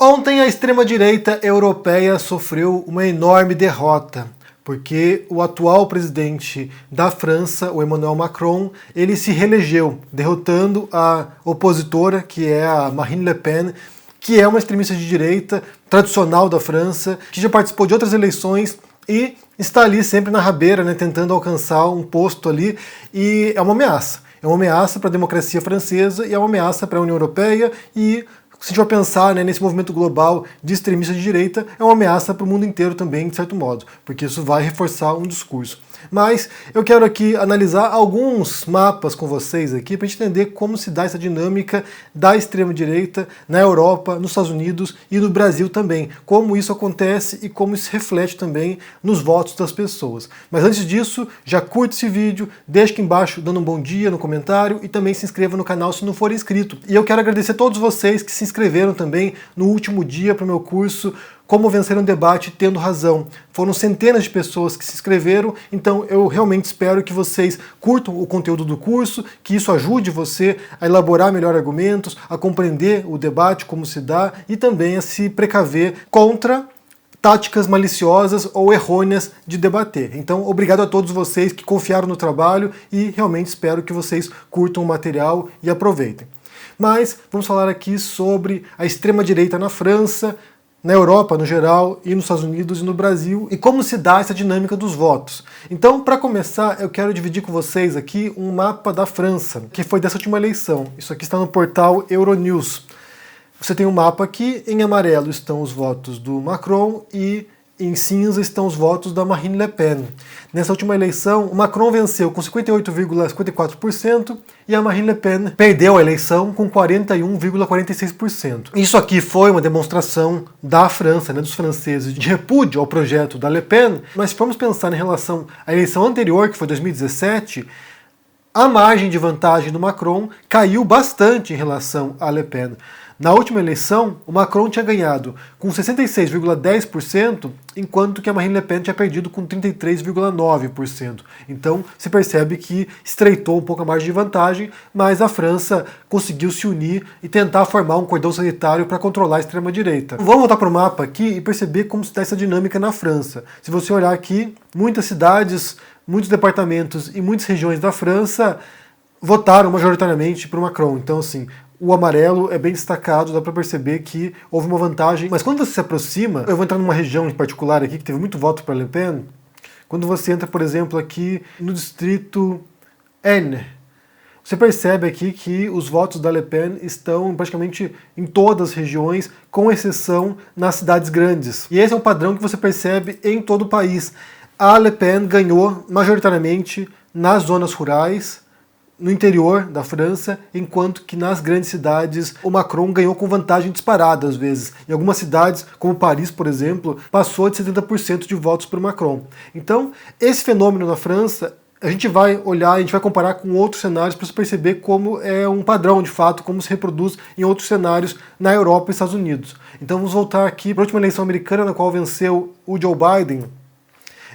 Ontem a extrema-direita europeia sofreu uma enorme derrota, porque o atual presidente da França, o Emmanuel Macron, ele se reelegeu, derrotando a opositora, que é a Marine Le Pen, que é uma extremista de direita tradicional da França, que já participou de outras eleições e está ali sempre na rabeira, né, tentando alcançar um posto ali, e é uma ameaça. É uma ameaça para a democracia francesa e é uma ameaça para a União Europeia e, se a gente vai pensar, né, nesse movimento global de extremistas de direita, é uma ameaça para o mundo inteiro também, de certo modo, porque isso vai reforçar um discurso. Mas eu quero aqui analisar alguns mapas com vocês aqui para a gente entender como se dá essa dinâmica da extrema-direita na Europa, nos Estados Unidos e no Brasil também. Como isso acontece e como isso reflete também nos votos das pessoas. Mas antes disso, já curte esse vídeo, deixa aqui embaixo dando um bom dia no comentário e também se inscreva no canal se não for inscrito. E eu quero agradecer a todos vocês que se inscreveram também no último dia para o meu curso Como Vencer um Debate Tendo Razão. Foram centenas de pessoas que se inscreveram, então eu realmente espero que vocês curtam o conteúdo do curso, que isso ajude você a elaborar melhor argumentos, a compreender o debate, como se dá, e também a se precaver contra táticas maliciosas ou errôneas de debater. Então, obrigado a todos vocês que confiaram no trabalho e realmente espero que vocês curtam o material e aproveitem. Mas vamos falar aqui sobre a extrema-direita na França, na Europa no geral, e nos Estados Unidos e no Brasil, e como se dá essa dinâmica dos votos. Então, para começar, eu quero dividir com vocês aqui um mapa da França, que foi dessa última eleição. Isso aqui está no portal Euronews. Você tem um mapa aqui, em amarelo estão os votos do Macron e em cinza estão os votos da Marine Le Pen. Nessa última eleição, o Macron venceu com 58,54% e a Marine Le Pen perdeu a eleição com 41,46%. Isso aqui foi uma demonstração da França, né, dos franceses, de repúdio ao projeto da Le Pen, mas se formos pensar em relação à eleição anterior, que foi 2017, a margem de vantagem do Macron caiu bastante em relação à Le Pen. Na última eleição, o Macron tinha ganhado com 66,10%, enquanto que a Marine Le Pen tinha perdido com 33,9%. Então, se percebe que estreitou um pouco a margem de vantagem, mas a França conseguiu se unir e tentar formar um cordão sanitário para controlar a extrema-direita. Vamos voltar para o mapa aqui e perceber como se dá essa dinâmica na França. Se você olhar aqui, muitas cidades, muitos departamentos e muitas regiões da França votaram majoritariamente para o Macron. Então, assim, o amarelo é bem destacado, dá para perceber que houve uma vantagem. Mas quando você se aproxima, eu vou entrar numa região em particular aqui que teve muito voto para Le Pen. Quando você entra, por exemplo, aqui no distrito N, você percebe aqui que os votos da Le Pen estão praticamente em todas as regiões, com exceção nas cidades grandes. E esse é um padrão que você percebe em todo o país. A Le Pen ganhou majoritariamente nas zonas rurais, no interior da França, enquanto que nas grandes cidades o Macron ganhou com vantagem disparada às vezes. Em algumas cidades, como Paris, por exemplo, passou de 70% de votos para o Macron. Então, esse fenômeno na França, a gente vai olhar, a gente vai comparar com outros cenários para perceber como é um padrão, de fato, como se reproduz em outros cenários na Europa e Estados Unidos. Então vamos voltar aqui para a última eleição americana, na qual venceu o Joe Biden.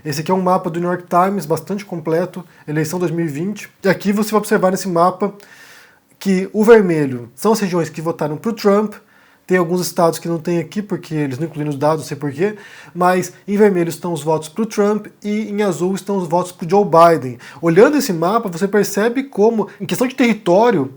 Esse aqui é um mapa do New York Times, bastante completo, eleição 2020. E aqui você vai observar nesse mapa que o vermelho são as regiões que votaram para o Trump. Tem alguns estados que não tem aqui, porque eles não incluíram os dados, não sei porquê. Mas em vermelho estão os votos para o Trump e em azul estão os votos para o Joe Biden. Olhando esse mapa, você percebe como, em questão de território,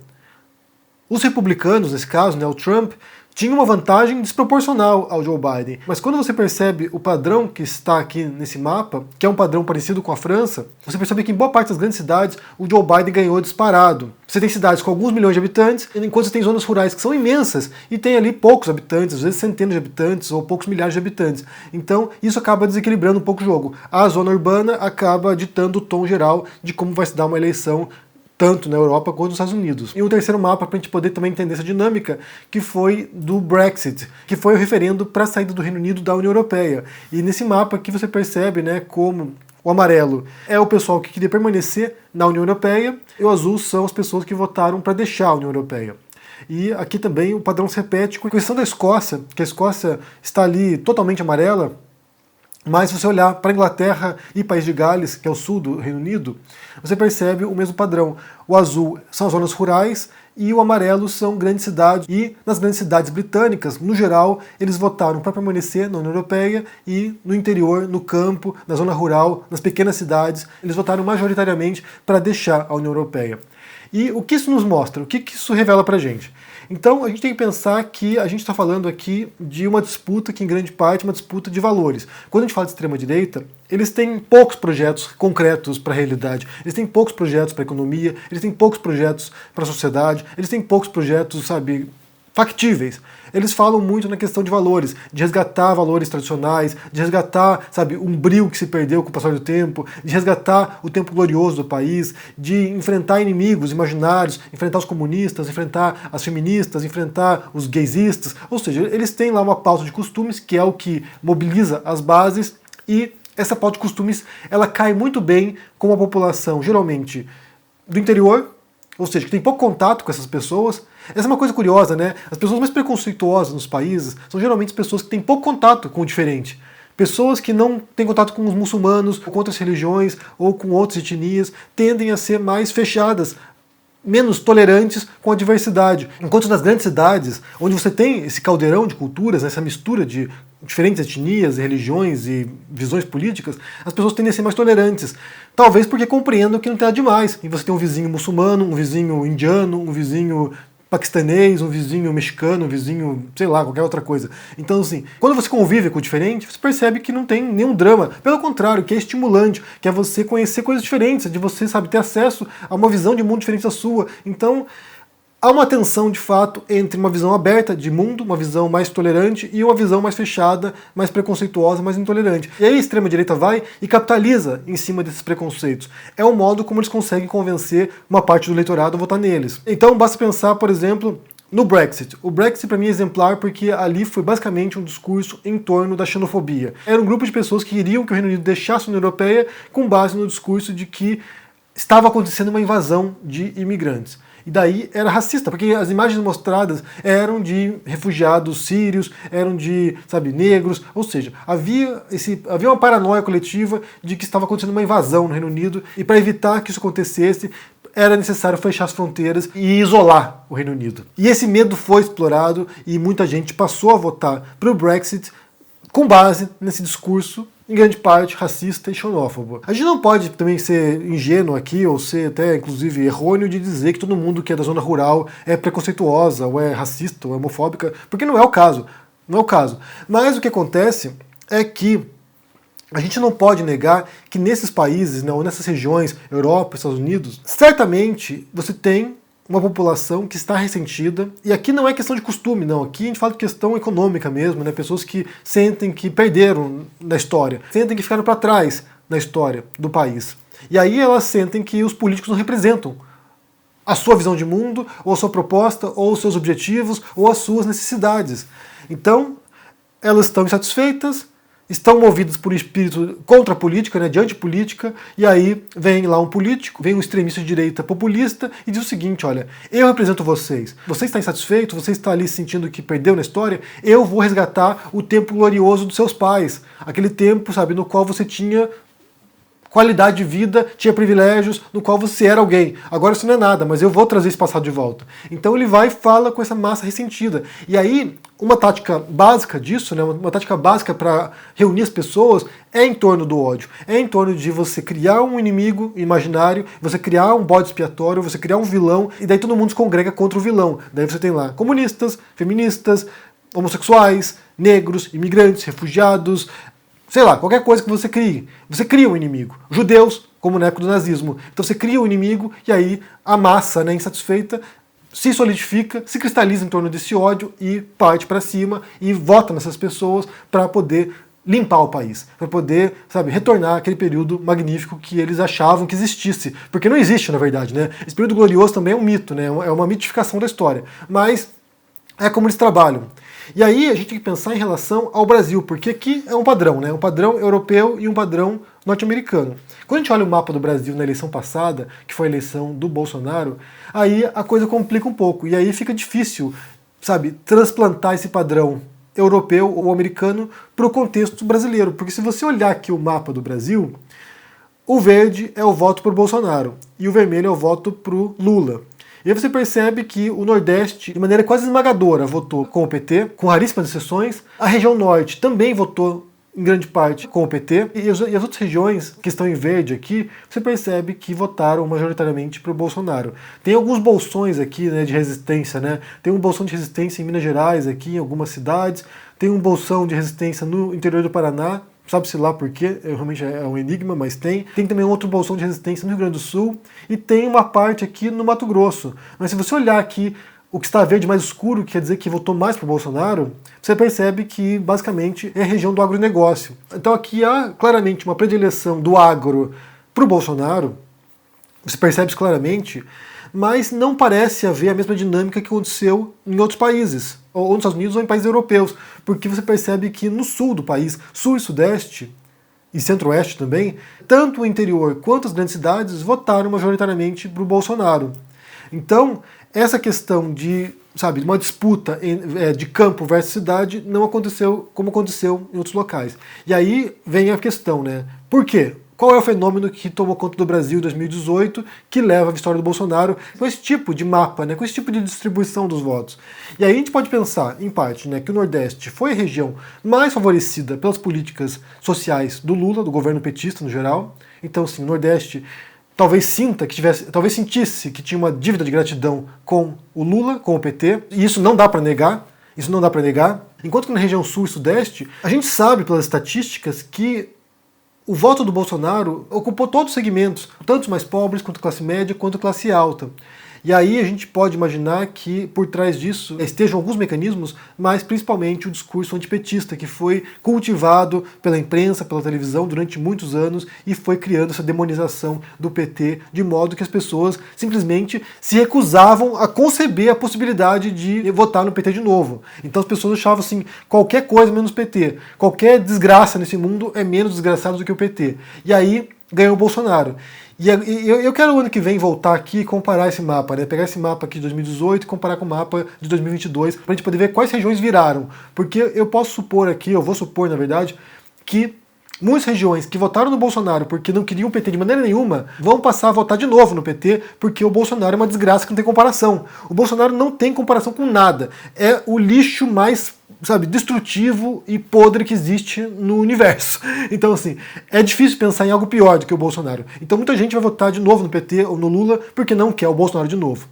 os republicanos, nesse caso, né, o Trump, tinha uma vantagem desproporcional ao Joe Biden. Mas quando você percebe o padrão que está aqui nesse mapa, que é um padrão parecido com a França, você percebe que em boa parte das grandes cidades o Joe Biden ganhou disparado. Você tem cidades com alguns milhões de habitantes, enquanto você tem zonas rurais que são imensas e tem ali poucos habitantes, às vezes centenas de habitantes ou poucos milhares de habitantes. Então isso acaba desequilibrando um pouco o jogo. A zona urbana acaba ditando o tom geral de como vai se dar uma eleição tanto na Europa quanto nos Estados Unidos. E um terceiro mapa para a gente poder também entender essa dinâmica, que foi do Brexit, que foi o referendo para a saída do Reino Unido da União Europeia. E nesse mapa aqui você percebe, né, como o amarelo é o pessoal que queria permanecer na União Europeia e o azul são as pessoas que votaram para deixar a União Europeia. E aqui também o padrão se repete com a questão da Escócia, que a Escócia está ali totalmente amarela. Mas se você olhar para a Inglaterra e País de Gales, que é o sul do Reino Unido, você percebe o mesmo padrão. O azul são as zonas rurais e o amarelo são grandes cidades. E nas grandes cidades britânicas, no geral, eles votaram para permanecer na União Europeia e no interior, no campo, na zona rural, nas pequenas cidades, eles votaram majoritariamente para deixar a União Europeia. E o que isso nos mostra? O que isso revela para a gente? Então a gente tem que pensar que a gente está falando aqui de uma disputa que em grande parte é uma disputa de valores. Quando a gente fala de extrema-direita, eles têm poucos projetos concretos para a realidade, eles têm poucos projetos para a economia, eles têm poucos projetos para a sociedade, eles têm poucos projetos, sabe, factíveis. Eles falam muito na questão de valores, de resgatar valores tradicionais, de resgatar, sabe, um brio que se perdeu com o passar do tempo, de resgatar o tempo glorioso do país, de enfrentar inimigos imaginários, enfrentar os comunistas, enfrentar as feministas, enfrentar os gaysistas. Ou seja, eles têm lá uma pauta de costumes que é o que mobiliza as bases, e essa pauta de costumes ela cai muito bem com a população, geralmente do interior, ou seja, que tem pouco contato com essas pessoas. Essa é uma coisa curiosa, né? As pessoas mais preconceituosas nos países são geralmente as pessoas que têm pouco contato com o diferente. Pessoas que não têm contato com os muçulmanos, ou com outras religiões, ou com outras etnias, tendem a ser mais fechadas, menos tolerantes com a diversidade. Enquanto nas grandes cidades, onde você tem esse caldeirão de culturas, essa mistura de diferentes etnias, religiões e visões políticas, as pessoas tendem a ser mais tolerantes. Talvez porque compreendam que não tem nada demais. E você tem um vizinho muçulmano, um vizinho indiano, um vizinho paquistanês, um vizinho mexicano, um vizinho, sei lá, qualquer outra coisa. Então, assim, quando você convive com o diferente, você percebe que não tem nenhum drama. Pelo contrário, que é estimulante, que é você conhecer coisas diferentes, de você, sabe, ter acesso a uma visão de mundo diferente da sua. Então, há uma tensão, de fato, entre uma visão aberta de mundo, uma visão mais tolerante, e uma visão mais fechada, mais preconceituosa, mais intolerante. E aí a extrema-direita vai e capitaliza em cima desses preconceitos. É o modo como eles conseguem convencer uma parte do eleitorado a votar neles. Então basta pensar, por exemplo, no Brexit. O Brexit para mim é exemplar porque ali foi basicamente um discurso em torno da xenofobia. Era um grupo de pessoas que queriam que o Reino Unido deixasse a União Europeia com base no discurso de que estava acontecendo uma invasão de imigrantes. E daí era racista, porque as imagens mostradas eram de refugiados sírios, eram de, sabe, negros, ou seja, havia uma paranoia coletiva de que estava acontecendo uma invasão no Reino Unido, e para evitar que isso acontecesse, era necessário fechar as fronteiras e isolar o Reino Unido. E esse medo foi explorado e muita gente passou a votar para o Brexit com base nesse discurso, em grande parte, racista e xenófobo. A gente não pode também ser ingênuo aqui, ou ser até, inclusive, errôneo de dizer que todo mundo que é da zona rural é preconceituosa, ou é racista, ou é homofóbica, porque não é o caso. Não é o caso. Mas o que acontece é que a gente não pode negar que nesses países, né, ou nessas regiões, Europa, Estados Unidos, certamente você tem uma população que está ressentida, e aqui não é questão de costume, não, aqui a gente fala de questão econômica mesmo, né? Pessoas que sentem que perderam na história, sentem que ficaram para trás na história do país. E aí elas sentem que os políticos não representam a sua visão de mundo, ou a sua proposta, ou os seus objetivos, ou as suas necessidades. Então, elas estão insatisfeitas, estão movidos por um espírito contra a política, né, de antipolítica, e aí vem lá um político, vem um extremista de direita populista e diz o seguinte: olha, eu represento vocês, você está insatisfeito, você está ali sentindo que perdeu na história, eu vou resgatar o tempo glorioso dos seus pais, aquele tempo, sabe, no qual você tinha qualidade de vida, tinha privilégios, no qual você era alguém. Agora isso não é nada, mas eu vou trazer esse passado de volta. Então ele vai e fala com essa massa ressentida. E aí, uma tática básica disso, né, uma tática básica para reunir as pessoas é em torno do ódio. É em torno de você criar um inimigo imaginário, você criar um bode expiatório, você criar um vilão, e daí todo mundo se congrega contra o vilão. Daí você tem lá comunistas, feministas, homossexuais, negros, imigrantes, refugiados, sei lá, qualquer coisa que você crie. Você cria um inimigo. Judeus, como na época do nazismo. Então você cria um inimigo e aí a massa, né, insatisfeita se solidifica, se cristaliza em torno desse ódio e parte para cima e vota nessas pessoas para poder limpar o país, para poder, sabe, retornar aquele período magnífico que eles achavam que existisse. Porque não existe, na verdade, né? Esse período glorioso também é um mito, né? É uma mitificação da história. Mas é como eles trabalham. E aí a gente tem que pensar em relação ao Brasil, porque aqui é um padrão, né? Um padrão europeu e um padrão norte-americano. Quando a gente olha o mapa do Brasil na eleição passada, que foi a eleição do Bolsonaro, aí a coisa complica um pouco. E aí fica difícil, sabe, transplantar esse padrão europeu ou americano para o contexto brasileiro. Porque se você olhar aqui o mapa do Brasil, o verde é o voto para o Bolsonaro e o vermelho é o voto para o Lula. E aí você percebe que o Nordeste, de maneira quase esmagadora, votou com o PT, com raríssimas exceções. A região Norte também votou em grande parte com o PT, e as outras regiões que estão em verde aqui, você percebe que votaram majoritariamente para o Bolsonaro. Tem alguns bolsões aqui, né, de resistência, né? Tem um bolsão de resistência em Minas Gerais, aqui em algumas cidades, tem um bolsão de resistência no interior do Paraná, sabe-se lá por quê, realmente é um enigma, mas tem. Tem também outro bolsão de resistência no Rio Grande do Sul, e tem uma parte aqui no Mato Grosso. Mas se você olhar aqui, o que está verde mais escuro, quer dizer que votou mais para o Bolsonaro, você percebe que basicamente é a região do agronegócio. Então aqui há claramente uma predileção do agro para o Bolsonaro, você percebe isso claramente, mas não parece haver a mesma dinâmica que aconteceu em outros países, ou nos Estados Unidos ou em países europeus, porque você percebe que no sul do país, sul e sudeste, e centro-oeste também, tanto o interior quanto as grandes cidades votaram majoritariamente para o Bolsonaro. Então, essa questão de, sabe, uma disputa de campo versus cidade não aconteceu como aconteceu em outros locais. E aí vem a questão, né? Por quê? Qual é o fenômeno que tomou conta do Brasil em 2018 que leva à vitória do Bolsonaro com esse tipo de mapa, né, com esse tipo de distribuição dos votos? E aí a gente pode pensar, em parte, né, que o Nordeste foi a região mais favorecida pelas políticas sociais do Lula, do governo petista no geral. Então, sim, o Nordeste talvez sentisse que tinha uma dívida de gratidão com o Lula, com o PT, e isso não dá para negar. Isso não dá para negar. Enquanto que na região sul e sudeste, a gente sabe pelas estatísticas que o voto do Bolsonaro ocupou todos os segmentos, tanto os mais pobres, quanto classe média, quanto classe alta. E aí a gente pode imaginar que por trás disso estejam alguns mecanismos, mas principalmente o discurso antipetista que foi cultivado pela imprensa, pela televisão durante muitos anos e foi criando essa demonização do PT, de modo que as pessoas simplesmente se recusavam a conceber a possibilidade de votar no PT de novo. Então as pessoas achavam assim, qualquer coisa menos PT, qualquer desgraça nesse mundo é menos desgraçado do que o PT. E aí ganhou o Bolsonaro. E eu quero ano que vem voltar aqui e comparar esse mapa, né? Pegar esse mapa aqui de 2018 e comparar com o mapa de 2022, pra gente poder ver quais regiões viraram. Porque eu posso supor aqui, eu vou supor na verdade, que muitas regiões que votaram no Bolsonaro porque não queriam o PT de maneira nenhuma, vão passar a votar de novo no PT, porque o Bolsonaro é uma desgraça que não tem comparação. O Bolsonaro não tem comparação com nada. É o lixo mais, sabe, destrutivo e podre que existe no universo. Então, assim, é difícil pensar em algo pior do que o Bolsonaro. Então muita gente vai votar de novo no PT ou no Lula porque não quer o Bolsonaro de novo.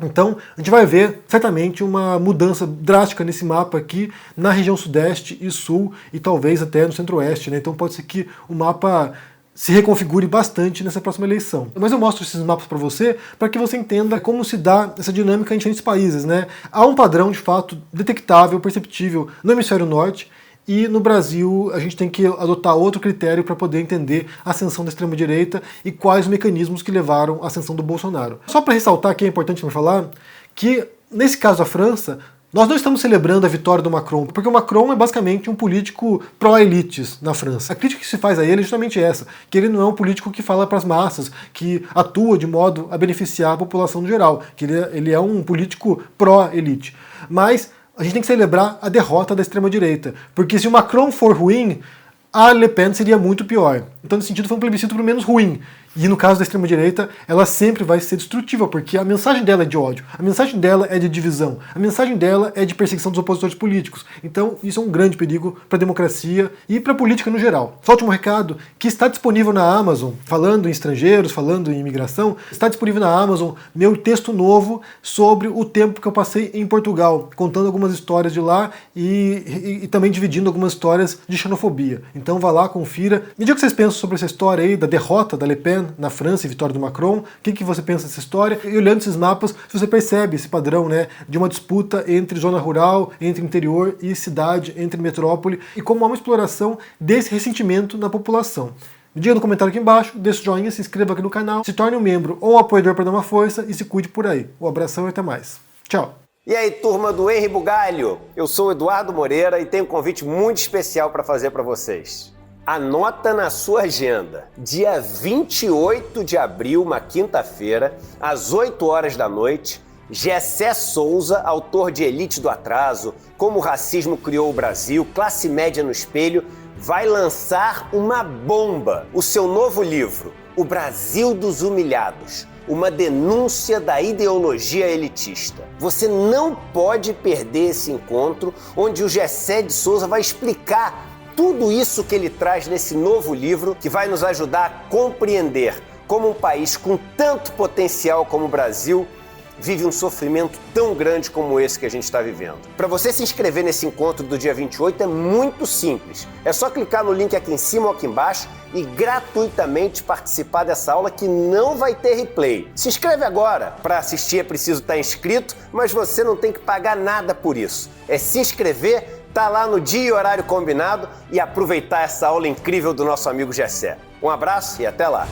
Então, a gente vai ver, certamente, uma mudança drástica nesse mapa aqui na região sudeste e sul, e talvez até no centro-oeste, né? Então pode ser que o mapa se reconfigure bastante nessa próxima eleição. Mas eu mostro esses mapas para você que você entenda como se dá essa dinâmica em diferentes países, né? Há um padrão, de fato, detectável, perceptível no hemisfério norte, e no Brasil a gente tem que adotar outro critério para poder entender a ascensão da extrema-direita e quais os mecanismos que levaram à ascensão do Bolsonaro. Só para ressaltar, que é importante me falar, que nesse caso da França, nós não estamos celebrando a vitória do Macron, porque o Macron é basicamente um político pró-elites na França. A crítica que se faz a ele é justamente essa, que ele não é um político que fala para as massas, que atua de modo a beneficiar a população no geral, que ele é um político pró-elite. Mas a gente tem que celebrar a derrota da extrema-direita, porque se o Macron for ruim, a Le Pen seria muito pior. Então, nesse sentido, foi um plebiscito pelo menos ruim. E no caso da extrema-direita, ela sempre vai ser destrutiva, porque a mensagem dela é de ódio, a mensagem dela é de divisão, a mensagem dela é de perseguição dos opositores políticos. Então, isso é um grande perigo para a democracia e para a política no geral. Só último recado, que está disponível na Amazon, falando em estrangeiros, falando em imigração, está disponível na Amazon meu texto novo sobre o tempo que eu passei em Portugal, contando algumas histórias de lá e também dividindo algumas histórias de xenofobia. Então, vá lá, confira. Me diga o que vocês pensam sobre essa história aí da derrota da Le Pen na França e vitória do Macron. O que você pensa dessa história? E olhando esses mapas, você percebe esse padrão, né, de uma disputa entre zona rural, entre interior e cidade, entre metrópole, e como há uma exploração desse ressentimento na população. Me diga no comentário aqui embaixo, deixa o joinha, se inscreva aqui no canal, se torne um membro ou um apoiador para dar uma força e se cuide por aí. Um abração e até mais. Tchau! E aí, turma do Henri Bugalho? Eu sou o Eduardo Moreira e tenho um convite muito especial para fazer para vocês. Anota na sua agenda, dia 28 de abril, uma quinta-feira, às 8 horas da noite, Gessé Souza, autor de Elite do Atraso, Como o Racismo Criou o Brasil, Classe Média no Espelho, vai lançar uma bomba, o seu novo livro, O Brasil dos Humilhados. uma denúncia da ideologia elitista. Você não pode perder esse encontro onde o Gessé de Souza vai explicar tudo isso que ele traz nesse novo livro que vai nos ajudar a compreender como um país com tanto potencial como o Brasil vive um sofrimento tão grande como esse que a gente está vivendo. Para você se inscrever nesse encontro do dia 28 é muito simples. É só clicar no link aqui em cima ou aqui embaixo e gratuitamente participar dessa aula que não vai ter replay. Se inscreve agora. Para assistir é preciso estar inscrito, mas você não tem que pagar nada por isso. É se inscrever, tá lá no dia e horário combinado e aproveitar essa aula incrível do nosso amigo Gessé. Um abraço e até lá!